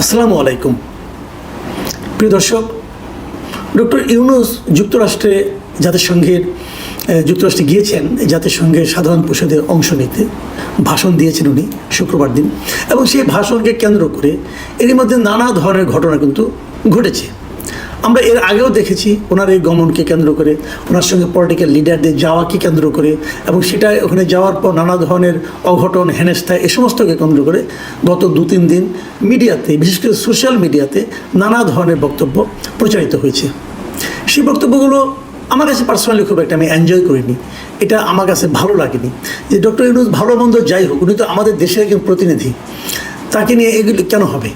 আসসালামু আলাইকুম প্রিয় দর্শক, ডক্টর ইউনূস যুক্তরাষ্ট্রে গিয়েছেন জাতিসংঘের সাধারণ পরিষদে অংশ নিতে। ভাষণ দিয়েছেন উনি শুক্রবার দিন, এবং সেই ভাষণকে কেন্দ্র করে এরই মধ্যে নানা ধরনের ঘটনা কিন্তু ঘটেছে। আমরা এর আগেও দেখেছি ওনার এই গমনকে কেন্দ্র করে, ওনার সঙ্গে পলিটিক্যাল লিডারদের যাওয়াকে কেন্দ্র করে, এবং সেটা ওখানে যাওয়ার পর নানা ধরনের অঘটন, হেনস্থা, এ সমস্তকে কেন্দ্র করে গত 2-3 দিন মিডিয়াতে, বিশেষ করে সোশ্যাল মিডিয়াতে নানা ধরনের বক্তব্য প্রচারিত হয়েছে। সেই বক্তব্যগুলো আমার কাছে পার্সোনালি খুব একটা আমি এনজয় করিনি, এটা আমার কাছে ভালো লাগেনি। যে ডক্টর ইউনূস ভালো মন্দ যাই হোক, উনি তো আমাদের দেশের একজন প্রতিনিধি, তাকে নিয়ে এগুলি কেন হবে?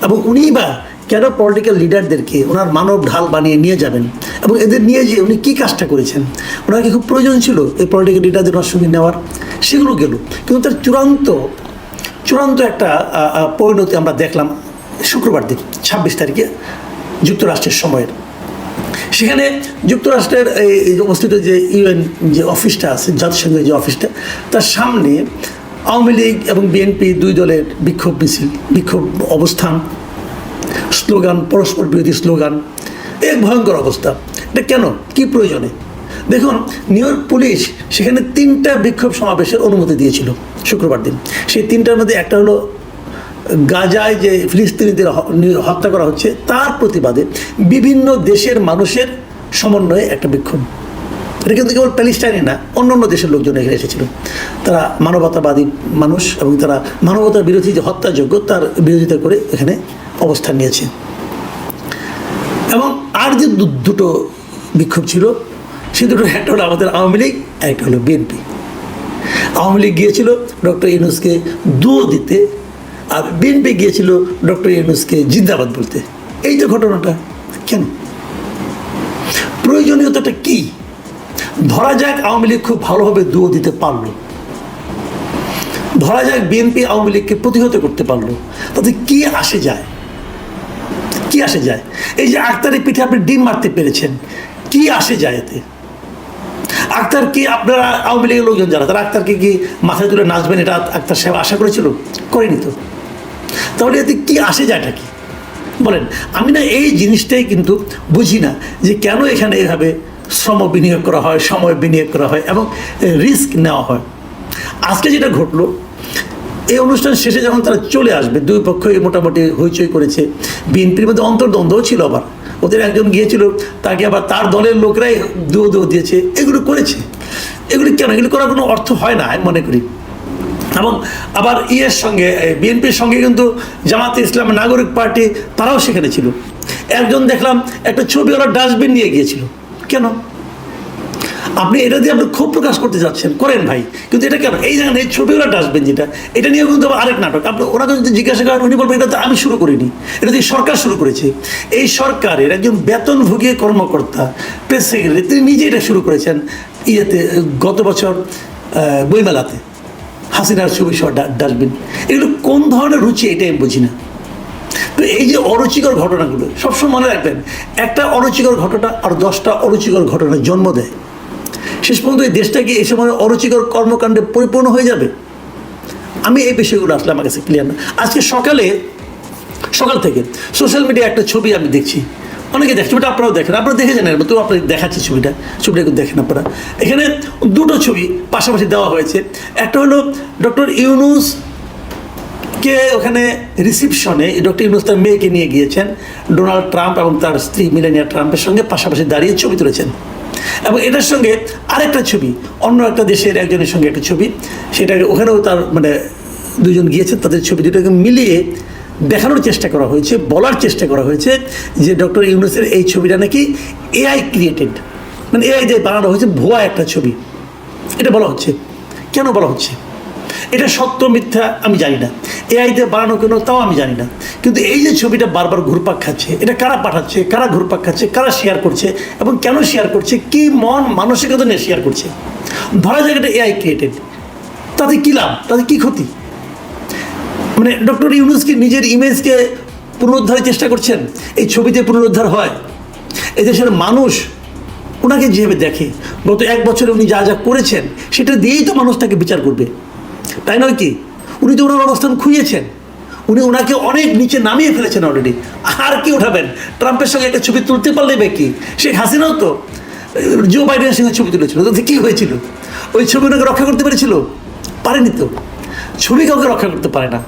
এবং উনিই বা কেন পলিটিক্যাল লিডারদেরকে ওনার মানব ঢাল বানিয়ে নিয়ে যাবেন, এবং এদের নিয়ে যে উনি কী কাজটা করেছেন? ওনার কি খুব প্রয়োজন ছিল এই পলিটিক্যাল লিডারদের ওনার সঙ্গে নেওয়ার? সেগুলো গেল, কিন্তু তার চূড়ান্ত একটা পরিণতি আমরা দেখলাম শুক্রবার দিন 26 তারিখে যুক্তরাষ্ট্রের সময়ের। সেখানে যুক্তরাষ্ট্রের এই অবস্থিত যে ইউএন যে অফিসটা আছে, জাতিসংঘের যে অফিসটা, তার সামনে আওয়ামী লীগ এবং বিএনপি দুই দলের বিক্ষোভ অবস্থান, স্লোগান, পরস্পর বিরোধী স্লোগান, এক ভয়ঙ্কর অবস্থা। এটা কেন, কী প্রয়োজনে? দেখুন, নিউ ইয়র্ক পুলিশ সেখানে 3টা বিক্ষোভ সমাবেশের অনুমতি দিয়েছিল শুক্রবার দিন। সেই 3টার মধ্যে একটা হলো গাজায় যে ফিলিস্তিনিদের হত্যা করা হচ্ছে তার প্রতিবাদে বিভিন্ন দেশের মানুষের সমন্বয়ে একটা বিক্ষোভ। এটা কিন্তু কেবল প্যালেস্টাইনে না, অন্য দেশের লোকজন এখানে এসেছিল। তারা মানবতাবাদী মানুষ, এবং তারা মানবতার বিরোধী যে হত্যাযোগ্য তার বিরোধিতা করে এখানে অবস্থান নিয়েছে। এবং আর যে দুটো বিক্ষোভ ছিল, সে দুটো, একটা হলো আমাদের আওয়ামী লীগ, একটা হলো বিএনপি। আওয়ামী লীগ গিয়েছিল ডক্টর ইউনূসকে দুয়ো দিতে, আর বিএনপি গিয়েছিল ডক্টর ইউনূসকে জিন্দাবাদ বলতে। এই যে ঘটনাটা, কেন? প্রয়োজনীয়তাটা কি? ধরা যাক আওয়ামী লীগ খুব ভালোভাবে দুয়ো দিতে পারলো, ধরা যাক বিএনপি আওয়ামী লীগকে প্রতিহত করতে পারলো, তাতে কি আসে যায়? এই যে আক্তারের পিঠে আপনি ডিম মারতে পেরেছেন, কি আসে যায় এতে? আক্তার কি, আপনারা আওয়ামী লীগের লোকজন যারা, তারা আক্তারকে কি মাথায় তুলে নাচবেন এটা আক্তার সাহেব আশা করেছিল? করেনি তো। তাহলে এতে কি আসে যায়টা কি বলেন? আমি না এই জিনিসটাই কিন্তু বুঝি না, যে কেন এখানে এভাবে শ্রম বিনিয়োগ করা হয়, সময় বিনিয়োগ করা হয়, এবং রিস্ক নেওয়া হয়। আজকে যেটা ঘটলো, এই অনুষ্ঠান শেষে যখন তারা চলে আসবে, দুই পক্ষই মোটামুটি হইচই করেছে। বিএনপির মধ্যে অন্তর্দ্বন্দ্বও ছিল, আবার ওদের একজন গিয়েছিল, তাকে আবার তার দলের লোকরাই দুয়ো দিয়েছে। এগুলো করেছে, এগুলি কেন? এগুলি করার কোনো অর্থ হয় না আমি মনে করি। এবং আবার সঙ্গে, বিএনপির সঙ্গে কিন্তু জামাতে ইসলাম, নাগরিক পার্টি, তারাও সেখানে ছিল। একজন দেখলাম একটা ছবি ওরা ডাস্টবিন নিয়ে গিয়েছিল। কেন? আপনি এটা দিয়ে আপনি ক্ষোভ প্রকাশ করতে যাচ্ছেন, করেন ভাই, কিন্তু এটা কেন? এই জায়গায় এই ছবিওয়ালা ডাস্টবিন যেটা, এটা নিয়েও কিন্তু আরেক নাটক। আপনি ওনাকে যদি জিজ্ঞাসা করেন, উনি বলবেন এটা তো আমি শুরু করিনি, এটা দিয়ে সরকার শুরু করেছে। এই সরকারের একজন বেতনভোগী কর্মকর্তা, প্রেস সেক্রেটারি, তিনি নিজে এটা শুরু করেছেন গত বছর বইমেলাতে, হাসিনার ছবি সহ ডাস্টবিন। এগুলো কোন ধরনের রুচি, এটা আমি বুঝি না। তো এই যে অরুচিকর ঘটনাগুলো সবসময় মনে রাখবেন, একটা অরুচিকর ঘটনা আর 10টা অরুচিকর ঘটনার জন্ম দেয়। শেষ পর্যন্ত এই দেশটা কি এই সময় অরুচিকর কর্মকাণ্ডে পরিপূর্ণ হয়ে যাবে? আমি এই বিষয়গুলো আসলে আমার কাছে ক্লিয়ার না। আজকে সকাল থেকে সোশ্যাল মিডিয়ায় একটা ছবি আমি দেখছি, অনেকে দেখছি, ওটা আপনারাও দেখেন, আপনারা দেখে জানেন, তো আপনাদের দেখাচ্ছি ছবিটা একটু দেখেন আপনারা। এখানে দুটো ছবি পাশাপাশি দেওয়া হয়েছে। একটা হলো ডক্টর ইউনূসকে ওখানে রিসিপশনে ডক্টর ইউনূস তার মেয়েকে নিয়ে গিয়েছেন, ডোনাল্ড ট্রাম্প এবং তার স্ত্রী মেলানিয়া ট্রাম্পের সঙ্গে পাশাপাশি দাঁড়িয়ে ছবি তুলেছেন। এবং এটার সঙ্গে আরেকটা ছবি, অন্য একটা দেশের একজনের সঙ্গে একটা ছবি, সেটাকে ওখানেও তার দুজন গিয়েছেন, তাদের ছবি দুটোকে মিলিয়ে দেখানোর চেষ্টা করা হয়েছে, বলার চেষ্টা করা হয়েছে যে ডক্টর ইউনূসের এই ছবিটা নাকি এআই ক্রিয়েটেড, এআই দিয়ে বানানো হয়েছে, ভুয়া একটা ছবি। এটা বলা হচ্ছে। কেন বলা হচ্ছে? এটা সত্য মিথ্যা আমি জানি না, এআই দিয়ে বানানো কেন তাও আমি জানি না, কিন্তু এই যে ছবিটা বারবার ঘুরপাক খাচ্ছে, এটা কারা পাঠাচ্ছে, কারা ঘুরপাক খাচ্ছে, কারা শেয়ার করছে, এবং কেন শেয়ার করছে, কি মানসিকতা নিয়ে শেয়ার করছে? ধরা যাক এটা এআই ক্রিয়েটেড, তাতে কী লাভ, তাতে কী ক্ষতি? ডক্টর ইউনূস কি নিজের ইমেজকে পুনরুদ্ধারের চেষ্টা করছেন? এই ছবিতে পুনরুদ্ধার হয়? এদেশের মানুষ ওনাকে যেভাবে দেখে, গত 1 বছরে উনি যা যা করেছেন সেটা দিয়েই তো মানুষ তাকে বিচার করবে, তাই নয় কি? উনি তো ওনার অবস্থান খুঁজেছেন, উনি ওনাকে অনেক নিচে নামিয়ে ফেলেছেন অলরেডি। আর কি উঠাবেন? ট্রাম্পের সঙ্গে একটা ছবি তুলতে পারলে বা কি? শেখ হাসিনাও তো জো বাইডেনের সঙ্গে ছবি তুলেছিল, তাতে কী হয়েছিল? ওই ছবি ওনাকে রক্ষা করতে পেরেছিল? পারেনি তো। ছবি কাউকে রক্ষা করতে পারে না।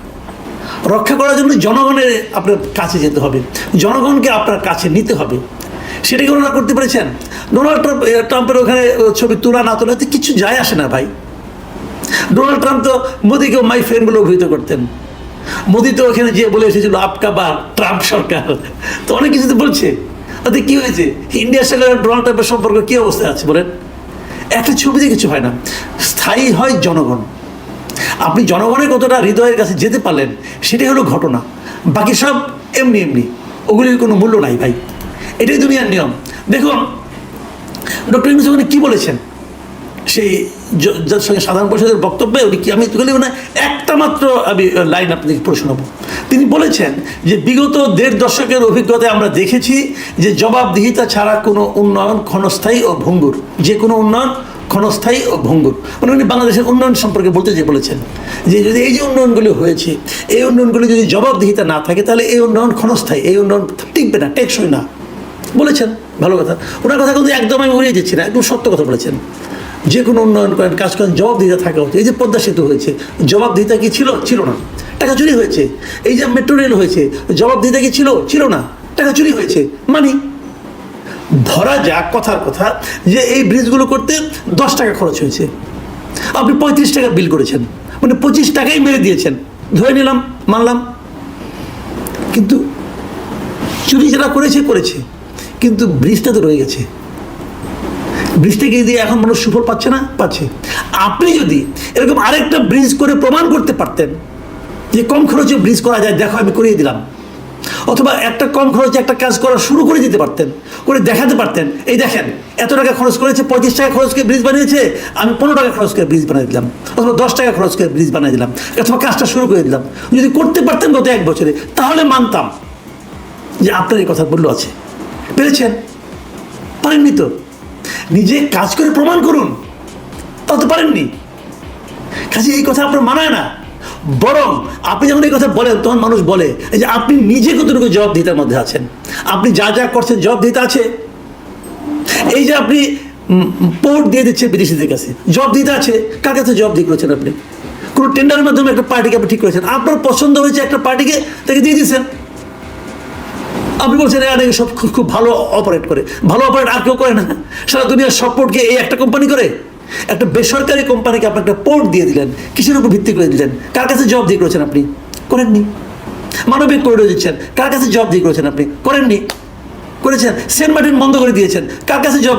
রক্ষা করার জন্য জনগণের আপনার কাছে যেতে হবে, জনগণকে আপনার কাছে নিতে হবে। সেটাকে ওনারা করতে পেরেছেন? ডোনাল্ড ট্রাম্পের ওখানে ছবি তোলা না তোলা তো কিছু যায় আসে না ভাই। ডোনাল্ড ট্রাম্প তো মোদিকেও মাই ফ্রেন্ড বলে অভিহিত করতেন। মোদি তো ওখানে যেয়ে বলে এসেছিল আপকা বা ট্রাম্প সরকার, তো অনেক কিছু তো বলছে। তাতে কী হয়েছে? ইন্ডিয়ার সঙ্গে ডোনাল্ড ট্রাম্পের সম্পর্ক কী অবস্থায় আছে বলেন? একটা ছবিতে কিছু হয় না। স্থায়ী হয় জনগণ। আপনি জনগণের কতটা হৃদয়ের কাছে যেতে পারলেন, সেটাই হলো ঘটনা। বাকি সব এমনি এমনি, ওগুলির কোনো মূল্য নাই ভাই। এটাই দুনিয়ার নিয়ম। দেখুন ডক্টর ইউনূস ওখানে কী বলেছেন, সেই যার সঙ্গে সাধারণ পরিষদের বক্তব্যে উনি কি, আমি বলি না একটা মাত্র আমি লাইন আপনাকে পড়ে শোনাবো। তিনি বলেছেন যে বিগত 1.5 দশকের অভিজ্ঞতায় আমরা দেখেছি যে জবাবদিহিতা ছাড়া কোনো উন্নয়ন ক্ষণস্থায়ী ও ভঙ্গুর, যে কোনো উন্নয়ন ক্ষণস্থায়ী ও ভঙ্গুর। মানে উনি বাংলাদেশের উন্নয়ন সম্পর্কে বলতে যে বলেছেন যে যদি এই যে উন্নয়নগুলি হয়েছে, এই উন্নয়নগুলি যদি জবাবদিহিতা না থাকে তাহলে এই উন্নয়ন ক্ষণস্থায়ী, এই উন্নয়ন টিকবে না, টেকসই না। বলেছেন, ভালো কথা। ওনার কথা কিন্তু একদম আমি উড়িয়ে দিচ্ছি না, একদম সত্য কথা বলেছেন। যে কোনো উন্নয়ন করেন, কাজ করেন, জবাবদিহিতা থাকা উচিত। এই যে পদ্মা সেতু হয়েছে, জবাবদিহিতা কি ছিল? ছিল না, টাকা চুরি হয়েছে। এই যে মেট্রো রেল হয়েছে, জবাবদিহিতা কি ছিল? ছিল না, টাকা চুরি হয়েছে। মানে ধরা যাক কথার কথা যে এই ব্রিজগুলো করতে 10 টাকা খরচ হয়েছে, আপনি 35 টাকা বিল করেছেন, মানে 25 টাকাই মেরে দিয়েছেন, ধরে নিলাম, মানলাম। কিন্তু চুরি যারা করেছে করেছে, কিন্তু ব্রিজটা তো রয়ে গেছে। ব্রিজটাকে দিয়ে এখন মানুষ সুফল পাচ্ছে না? পাচ্ছে। আপনি যদি এরকম আরেকটা ব্রিজ করে প্রমাণ করতে পারতেন যে কম খরচে ব্রিজ করা যায়, দেখো আমি করিয়ে দিলাম, অথবা একটা কম খরচে একটা কাজ করা শুরু করে দিতে পারতেন, করে দেখাতে পারতেন, এই দেখেন এত টাকা খরচ করেছে, 35 টাকা খরচ করে ব্রিজ বানিয়েছে, আমি 15 টাকা খরচ করে ব্রিজ বানিয়ে দিলাম, অথবা 10 টাকা খরচ করে ব্রিজ বানিয়ে দিলাম, অথবা কাজটা শুরু করে দিলাম। যদি করতে পারতেন গত 1 বছরে, তাহলে মানতাম যে আপনার এই কথা বললো আছে। পেরেছেন? পারেননি তো। নিজে কাজ করে প্রমাণ করুন, তা তো পারেননি। কাজে এই কথা আপনার মানায় না। বরং আপনি যখন এই কথা বলেন তখন মানুষ বলে এই যে আপনি নিজে কতটুকু জবাবদিহিতার মধ্যে আছেন, আপনি যা যা করছেন জবাবদিহিতা আছে। এই যে আপনি পোর্ট দিয়ে দিচ্ছেন বিদেশিদের কাছে, জবাবদিহিতা আছে। কার কাছে জবাবদিহি করেছেন? আপনি কোনো টেন্ডারের মাধ্যমে একটা পার্টিকে আপনি ঠিক করেছেন, আপনার পছন্দ হয়েছে একটা পার্টিকে, তাকে দিয়ে দিচ্ছেন। আপনি বলছেন এরা সব খুব ভালো অপারেট করে। ভালো অপারেট আর কেউ করে না। সারা দুনিয়ার সব পোর্টকে এই একটা কোম্পানি করে। একটা বেসরকারি কোম্পানিকে আপনি একটা পোর্ট দিয়ে দিলেন, কিসের উপর ভিত্তি করে দিলেন? কার কাছে জব দিয়ে করেছেন? আপনি করেননি। মানবিক করিডোর দিচ্ছেন, কার কাছে জব দিয়ে করেছেন? আপনি করেননি। করেছেন সেন্ট মার্টিন বন্ধ করে দিয়েছেন, কার কাছে জব